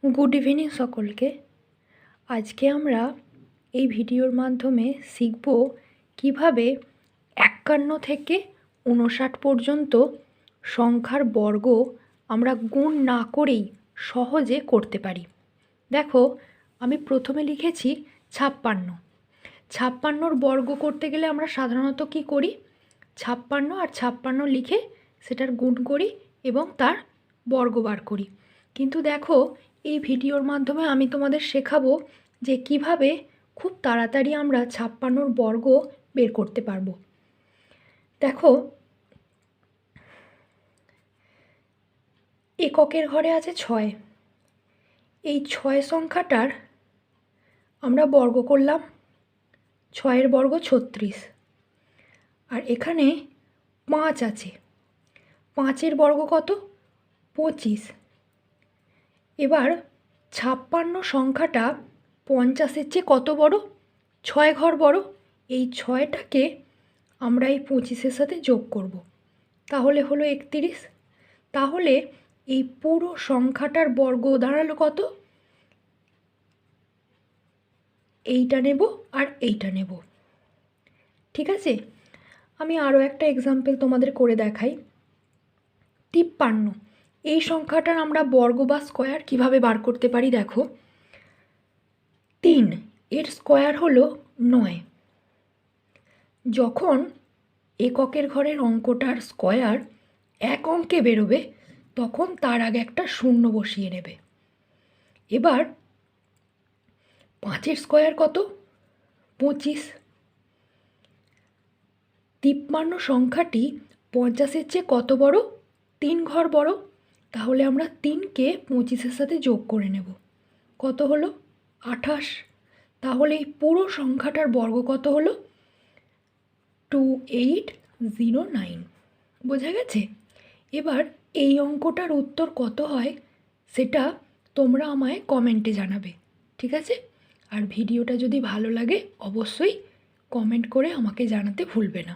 Good evening सकलके। आज के आमरा এই ভিডিওর মাধ্যমে শিখব কিভাবে 51 থেকে 59 পর্যন্ত সংখ্যার বর্গ আমরা গুণ না করেই সহজে করতে পারি। দেখো, আমি প্রথমে লিখেছি 56। 56 বর্গ করতে গেলে আমরা সাধারণত কি করি? 56 আর 56 লিখে সেটার গুণ করি এবং তার বর্গ বার করি। কিন্তু দেখো, এই ভিডিওর মাধ্যমে আমি তোমাদের শেখাবো যে কিভাবে খুব তাড়াতাড়ি আমরা 56 বর্গ বের করতে পারবো। দেখো, এককের ঘরে আছে 6। এই 6 সংখ্যাটার আমরা বর্গ করলাম, 6 বর্গ 36। আর এখানে 5 আছে, 5 বর্গ কত? 25। এবার 56 সংখ্যাটা 50-এর চেয়ে কত বড়? 6 ঘর বড়। এই 6টাকে আমরা এই 25-এর সাথে যোগ করব, তাহলে হলো 31। তাহলে এই পুরো সংখ্যাটার বর্গ দাঁড়ালো কত? এইটা নেব আর এইটা নেব। ঠিক আছে, আমি আরও একটা এক্সাম্পল তোমাদের করে দেখাই। 53, এই সংখ্যাটার আমরা বর্গ বা স্কয়ার কিভাবে বার করতে পারি? দেখো, 3 এর স্কয়ার হলো 9। যখন এককের ঘরের অঙ্কটার স্কয়ার এক অঙ্কে বেরোবে তখন তার আগে একটা শূন্য বসিয়ে নেবে। এবার 5 স্কয়ার কত? 25। 53 সংখ্যাটি 50-এর চেয়ে কত বড়? 3 ঘর বড়। তাহলে আমরা 3কে 25-এর সাথে যোগ করে নেব। কত হলো? 28। তাহলে এই পুরো সংখ্যাটার বর্গ কত হলো? 2809। বোঝা গেছে? এবার এই অঙ্কটার উত্তর কত হয় সেটা তোমরা আমায় কমেন্টে জানাবে। ঠিক আছে? আর ভিডিওটা যদি ভালো লাগে অবশ্যই কমেন্ট করে আমাকে জানাতে ভুলবে না।